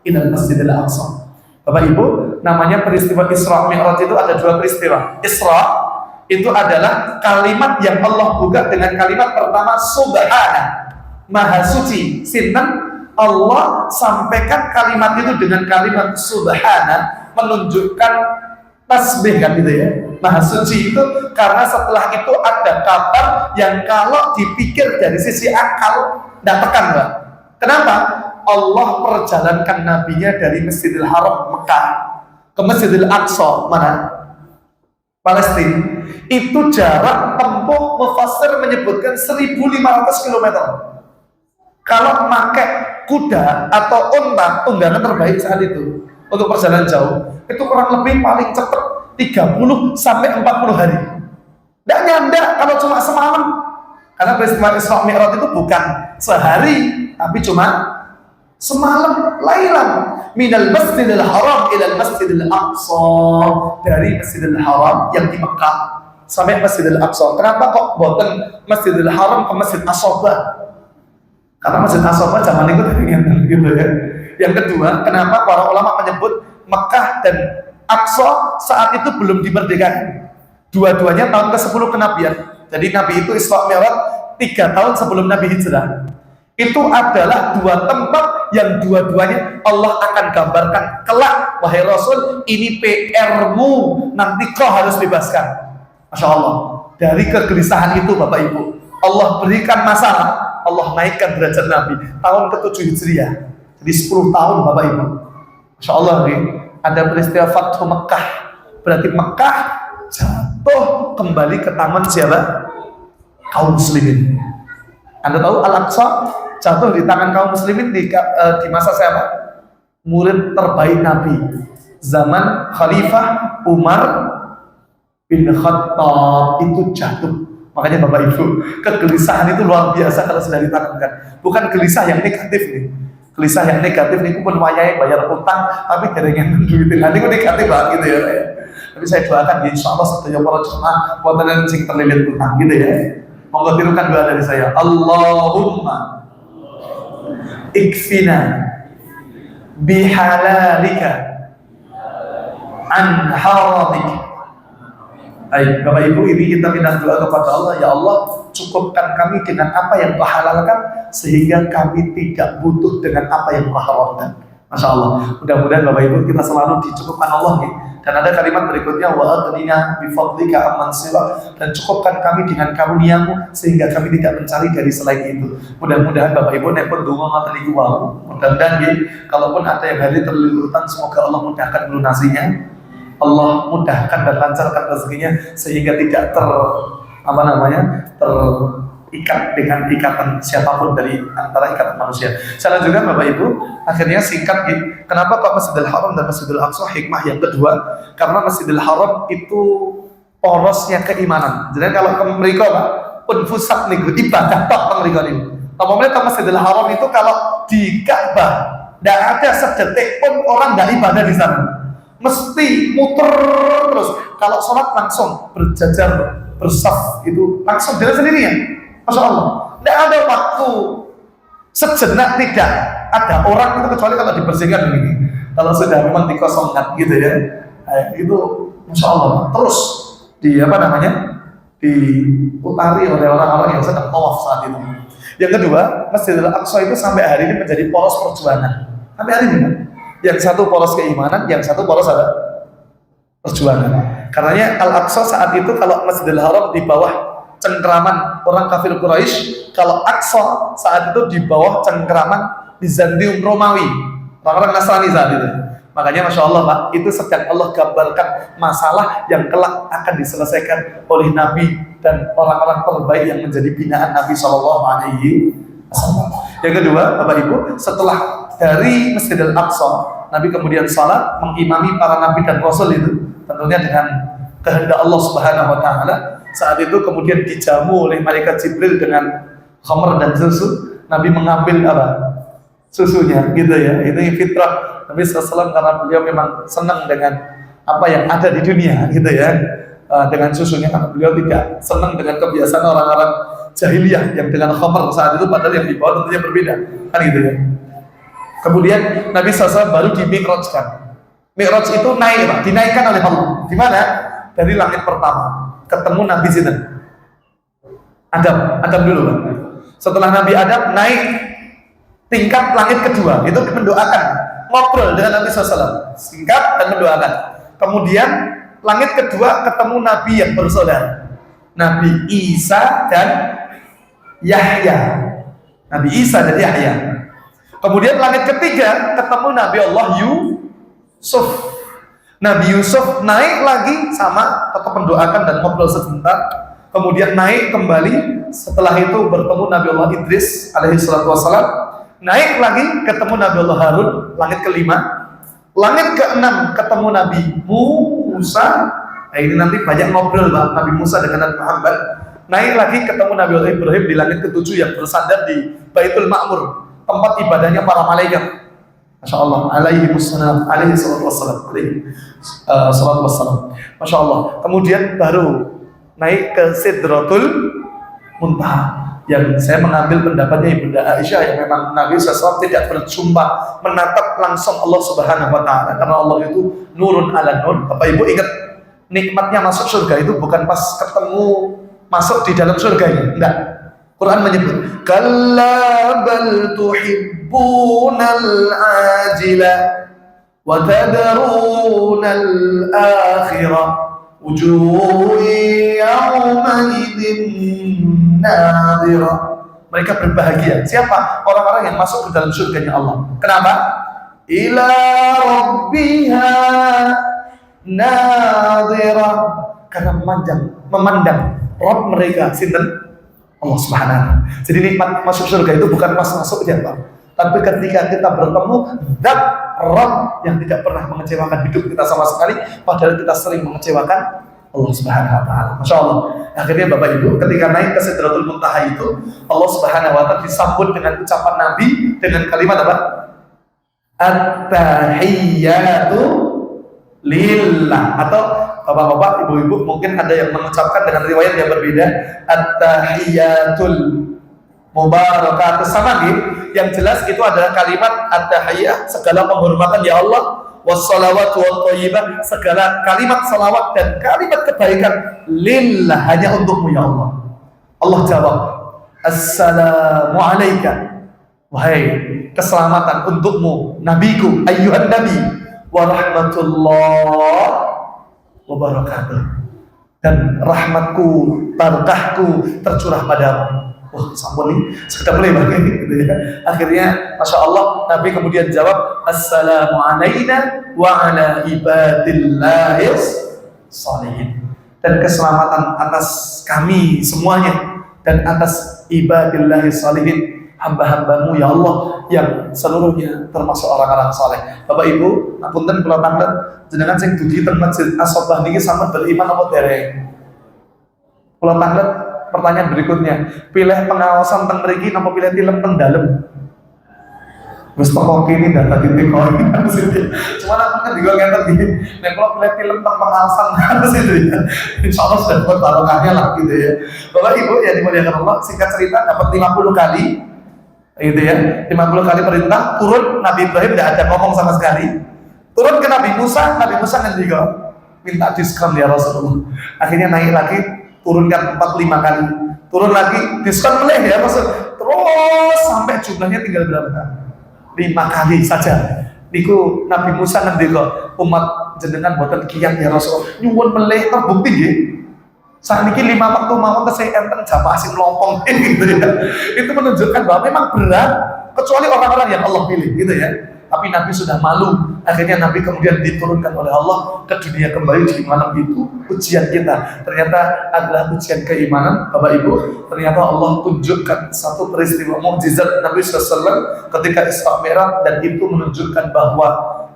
ilal masjidil aqsa. Bapak Ibu, namanya peristiwa Isra Mi'raj itu ada 2 peristiwa. Isra itu adalah kalimat yang Allah buka dengan kalimat pertama Subhana, Maha Suci. Sinten? Allah sampaikan kalimat itu dengan kalimat Subhana, menunjukkan tasbih kan gitu ya. Maha Suci itu karena setelah itu ada kabar yang kalau dipikir dari sisi akal tidak tekan, Pak. Kenapa? Allah perjalankan nabinya dari Masjidil Haram Mekah ke Masjidil Aqsa mana? Palestina. Itu jarak tempuh mufassir menyebutkan 1.500 km. Kalau pakai kuda atau unta, tunggangan terbaik saat itu untuk perjalanan jauh, itu kurang lebih paling cepat 30 sampai 40 hari. Tidak nyanda kalau cuma semalam. Karena peristiwa Isra Mi'raj itu bukan sehari, tapi cuma semalam. Lailan minal masjidil haram ilal masjidil aqsa, dari Masjidil Haram yang di Mekah sampai Masjidil Aqsa. Kenapa kok boten Masjidil Haram ke Masjid As-Soba? Karena Masjid As-Soba zaman itu gitu ya. Yang kedua, kenapa para ulama menyebut Mekah dan Aqsa saat itu belum dimerdekakan? Dua-duanya tahun ke-10 kenabian. Jadi Nabi itu Isra Mi'raj 3 tahun sebelum Nabi hijrah. Itu adalah 2 tempat yang dua-duanya Allah akan gambarkan kelak, wahai Rasul, ini PR-mu, nanti kau harus bebaskan. Masya Allah, dari kegelisahan itu Bapak Ibu, Allah berikan masalah, Allah naikkan derajat Nabi tahun ke-7 Hijriah. Jadi 10 tahun Bapak Ibu. Masya Allah, ada peristiwa Fathu Mekah. Berarti Mekah jatuh kembali ke tangan siapa? Kaum muslimin. Anda tahu Al-Aqsa jatuh di tangan kaum muslimin di masa siapa? Murid terbaik Nabi, zaman Khalifah Umar bin Khattab, itu jatuh. Makanya Bapak Ibu, kegelisahan itu luar biasa kalau sudah ditanamkan. Bukan gelisah yang negatif nih. Gelisah yang negatif nih pun wayai bayar utang tapi derengin duitin. Nanti itu negatif banget gitu ya. Tapi saya doakan insya Allah setelah para jemaah buat yang sing terlilit utang gitu ya. Monggo tirukan doa dari saya. Allahumma ikfina bihalalika an haramika. Baik, Bapak Ibu, ini kita minta doa kepada Allah. Ya Allah, cukupkan kami dengan apa yang Kau halalkan, sehingga kami tidak butuh dengan apa yang Kau haramkan. Masya Allah, mudah-mudahan Bapak Ibu kita selalu dicukupkan Allah nih. Dan ada kalimat berikutnya, wa aghnina bi fadlika amman siwak, dan cukupkan kami dengan karunia-Mu sehingga kami tidak mencari dari selain itu. Mudah-mudahan Bapak Ibu nek pun donga ngoten niku wau. Mudah-mudahan nggih, kalaupun ada yang hari terlilit utang, semoga Allah mudahkan melunasinya. Allah mudahkan dan lancarkan rezekinya sehingga tidak terikat dengan ikatan siapapun dari antara ikatan manusia. Saya juga Bapak Ibu, akhirnya singkat, kenapa kok Masjidil Haram dan Masjidil Aqsa? Hikmah yang kedua, karena Masjidil Haram itu porosnya keimanan. Jadi kalau ke mereka Pak, pun pusat nih ibadah tok mereka ini. Kalau mereka Masjidil Haram itu kalau di Ka'bah tidak ada sedetik pun orang tidak ibadah di sana. Mesti muter terus. Kalau sholat langsung berjajar bersaf itu langsung jalan sendirian. Masya Allah. Tidak ada waktu sejenak, tidak ada orang itu kecuali kalau dibersihkan begini. Kalau sudah memang dikosongkan gitu ya. Itu Masya Allah. Terus diutari oleh orang-orang yang sedang tawaf saat itu. Yang kedua, Masjidil Aqsa itu sampai hari ini menjadi poros perjuangan. Sampai hari ini kan? Yang satu poros keimanan, yang satu poros apa? Perjuangan. Karenanya Al-Aqsa saat itu kalau Masjidil Haram di bawah cengkraman orang kafir Quraisy, kalau Aqsa saat itu di bawah cengkraman Bizantium Romawi, orang-orang Nasrani saat itu. Makanya Masya Allah Pak, itu sedang Allah gambarkan masalah yang kelak akan diselesaikan oleh Nabi dan orang-orang terbaik yang menjadi binaan Nabi Shallallahu Alaihi Wasallam. Yang kedua, Bapak Ibu, setelah dari Masjidil Aqsa, Nabi kemudian salat mengimami para Nabi dan Rasul itu, tentunya dengan kehendak Allah Subhanahu Wa Taala. Saat itu kemudian dijamu oleh malaikat Jibril dengan khamr dan susu. Nabi mengambil apa? Susunya, gitu ya. Itu fitrah Nabi SAW karena beliau memang senang dengan apa yang ada di dunia, gitu ya. Dengan susunya, karena beliau tidak senang dengan kebiasaan orang-orang jahiliyah yang dengan khamr saat itu, padahal yang dibawa tentunya berbeda, kan gitu ya. Kemudian Nabi SAW baru di Mi'rajkan. Mi'raj itu naik, Pak, dinaikkan oleh Allah. Di mana? Dari langit pertama. Ketemu Nabi Sinten Adam dulu, Pak. Setelah Nabi Adam naik tingkat langit kedua, itu mendoakan, ngobrol dengan Nabi SAW, singkat dan mendoakan. Kemudian langit kedua ketemu Nabi yang bersaudara, Nabi Isa dan Yahya. Nabi Isa dan Yahya. Kemudian langit ketiga ketemu Nabi Allah Yusuf. Nabi Yusuf naik lagi sama, tetap mendoakan dan ngobrol sebentar. Kemudian naik kembali, setelah itu bertemu Nabi Allah Idris alaihi salatu wassalam. Naik lagi ketemu Nabi Allah Harun, langit kelima. Langit keenam ketemu Nabi Musa. Nah ini nanti banyak ngobrol Nabi Musa dengan Nabi Muhammad. Naik lagi ketemu Nabi Allah Ibrahim di langit ketujuh yang bersandar di Baitul Ma'mur, tempat ibadahnya para malaikat. Masya Allah, alaihi salatu wassalam. Masya Allah. Kemudian baru naik ke Sidratul Muntaha, yang saya mengambil pendapatnya Ibunda Aisyah, yang memang Nabi SAW tidak berjumpa menatap langsung Allah Subhanahu Wa Taala, karena Allah itu nurun ala nur. Bapak Ibu ingat, nikmatnya masuk surga itu bukan pas ketemu masuk di dalam surganya, enggak. Quran menyebut kalla bal tuhibbunal ajila wa tadrunal akhirah wujuhun yawma idzin nadhirah. Mereka berbahagia. Siapa? Orang-orang yang masuk ke dalam surganya Allah. Kenapa? Ila rabbiha nadhirah. Karena memandang Rabb mereka, sinten? Allah Subhanahu wa Ta'ala. Jadi nikmat masuk surga itu bukan pas masuk aja, Pak, tapi ketika kita bertemu zat Rabb yang tidak pernah mengecewakan hidup kita sama sekali, padahal kita sering mengecewakan Allah Subhanahu wa Ta'ala. Masya Allah. Akhirnya Bapak Ibu, ketika naik ke Sidratul Muntaha itu, Allah Subhanahu wa Ta'ala disambut dengan ucapan Nabi dengan kalimat apa? At-tahiyyatu lillah. Atau Bapak-bapak, ibu-ibu mungkin ada yang mengucapkan dengan riwayat yang berbeda, at-tahiyyatul mubarakatus, sama nih. Yang jelas itu adalah kalimat at-tahiyyah, segala penghormatan ya Allah, wassalawatu watthayyibah, segala kalimat salawat dan kalimat kebaikan lillah, hanya untukmu ya Allah. Allah jawab, assalamu alaika, wahai keselamatan untukmu nabiku ayyuhan nabi, wa rahmatullah wabarakatuh, dan rahmatku, barakahku tercurah padamu. Wah, sampun nih, sudah mulai bagaimana gitu ya. Akhirnya, Masya Allah, Nabi kemudian jawab, assalamu alaina wa ala ibadillahis salihin, dan keselamatan atas kami semuanya dan atas ibadillahis salihin, hamba-hambamu ya Allah yang seluruhnya termasuk orang-orang saleh. Bapak Ibu, apunten kula tanglet jenengan sing dugi teng Masjid As-Sobah niki sampeyan beriman apa dereng? Kula tanglet pertanyaan berikutnya, pilih pengawasan teng mriki napa pilih film teng dalem? Wis teko kene ndak dadi teko iki. Cuma aku kan juga ngeten iki. Nek kalau pilih film teng pengawasan harus itu ya. Insyaallah sudah buat barokahnya lah gitu ya. Bapak Ibu ya dimuliakan Allah, singkat cerita dapat 50 kali gitu ya, 50 kali perintah. Turun Nabi Ibrahim tidak ada ngomong sama sekali. Turun ke Nabi Musa nanti kok minta diskon ya Rasulullah. Akhirnya naik lagi, turunkan 45 kali. Turun lagi, diskon boleh ya Rasul. Terus sampai jumlahnya tinggal berapa kali? 5 kali saja. Niku Nabi Musa nanti kok umat jenengan boten kian ya Rasul. Nyuwun meleh terbukti nggih. Saat ini 5 waktu mawon tesih enten jamaah sing lompong gitu ya. Itu menunjukkan bahwa memang berat kecuali orang-orang yang Allah pilih gitu ya. Tapi Nabi sudah malu. Akhirnya Nabi kemudian diturunkan oleh Allah ke dunia kembali di malam itu ujian kita. Ternyata adalah ujian keimanan, Bapak Ibu. Ternyata Allah tunjukkan satu peristiwa mukjizat Nabi SAW ketika Isra Mi'raj, dan itu menunjukkan bahwa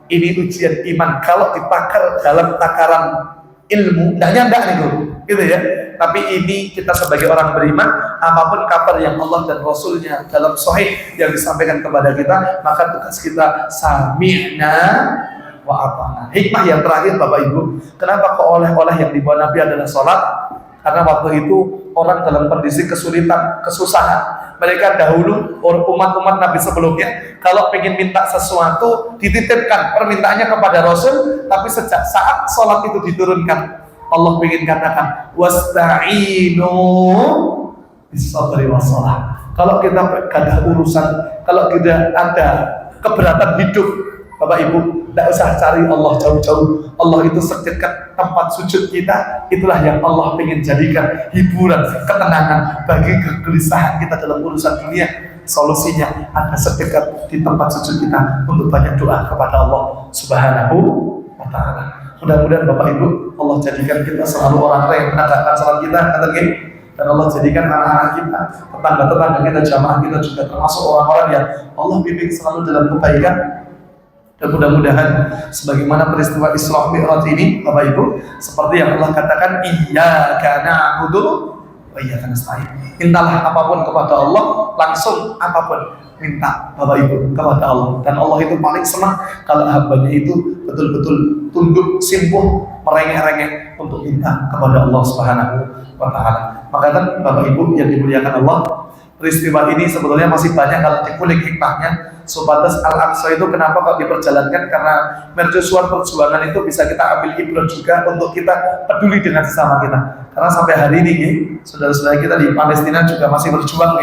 ini ujian iman. Kalau ditakar dalam takaran ilmu, tidak nyandak nih gitu ya. Tapi ini kita sebagai orang beriman, apapun kabar yang Allah dan Rasulnya dalam sahih yang disampaikan kepada kita, maka tugas kita sami'na wa ata'na. Hikmah yang terakhir Bapak Ibu, kenapa kok oleh-oleh yang dibawa Nabi adalah sholat? Karena waktu itu orang dalam kondisi kesulitan, kesusahan. Mereka dahulu, umat-umat Nabi sebelumnya, kalau ingin minta sesuatu, dititipkan permintaannya kepada Rasul, tapi sejak saat sholat itu diturunkan, Allah ingin katakan, wasta'inu bis-sabri was-shalah. Kalau kita ada urusan, kalau kita ada keberatan hidup, Bapak Ibu, tidak usah cari Allah jauh-jauh. Allah itu sedekat tempat sujud kita. Itulah yang Allah ingin jadikan hiburan, ketenangan bagi kegelisahan kita dalam urusan dunia. Solusinya ada sedekat di tempat sujud kita untuk banyak doa kepada Allah Subhanahu wa Ta'ala. Mudah-mudahan Bapak Ibu, Allah jadikan kita selalu orang-orang yang menegakkan salat kita, dan Allah jadikan anak-anak kita, tetangga-tetangga kita, jamaah kita juga termasuk orang-orang yang Allah bimbing selalu dalam kebaikan. Dan mudah-mudahan sebagaimana peristiwa Isra Mi'raj ini, Bapak Ibu, seperti yang Allah katakan, iyyaka na'budu wa iyyaka nasta'in. Mintalah apapun kepada Allah, langsung apapun minta Bapak Ibu kepada Allah. Dan Allah itu paling senang kalau hambanya itu betul-betul tunduk, simpuh, merengek-rengek untuk minta kepada Allah Subhanahu wa Ta'ala. Maka kan Bapak Ibu yang dimuliakan Allah, peristiwa ini sebetulnya masih banyak kalau dikulik hikmahnya. Sebatas Al-Aqsa itu kenapa kok diperjalankan? Karena mercusuar perjuangan itu bisa kita ambil ibrah juga untuk kita peduli dengan sesama kita. Karena sampai hari ini, saudara-saudara kita di Palestina juga masih berjuang,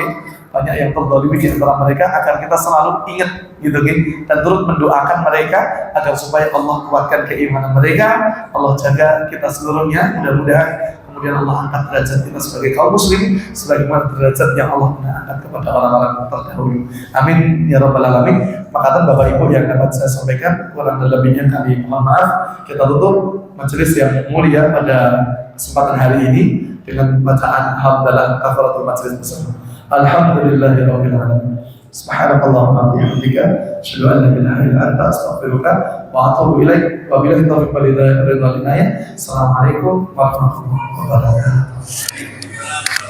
banyak yang terzalimi di antara mereka, agar kita selalu ingat gitu, dan turut mendoakan mereka agar supaya Allah kuatkan keimanan mereka, Allah jaga kita seluruhnya. Mudah-mudahan kemudian Allah angkat derajat kita sebagai kaum muslim sebagaimana derajat yang Allah pernah angkat kepada orang-orang terdahulu. Amin ya rabbal alamin. Maka Bapak Ibu yang dapat saya sampaikan, kurang dan lebihnya kami mohon maaf. Kita tutup majelis yang mulia pada kesempatan hari ini dengan bacaan hamdalah kafaratul majelis bersama. Alhamdulillahirabbil alamin. Subhanakallahumma wa bihamdika asyhadu an la ilaha illa anta astaghfiruka wa atubu ilaik. Wa billahi taufiq wal hidayah. Assalamualaikum warahmatullahi wabarakatuh.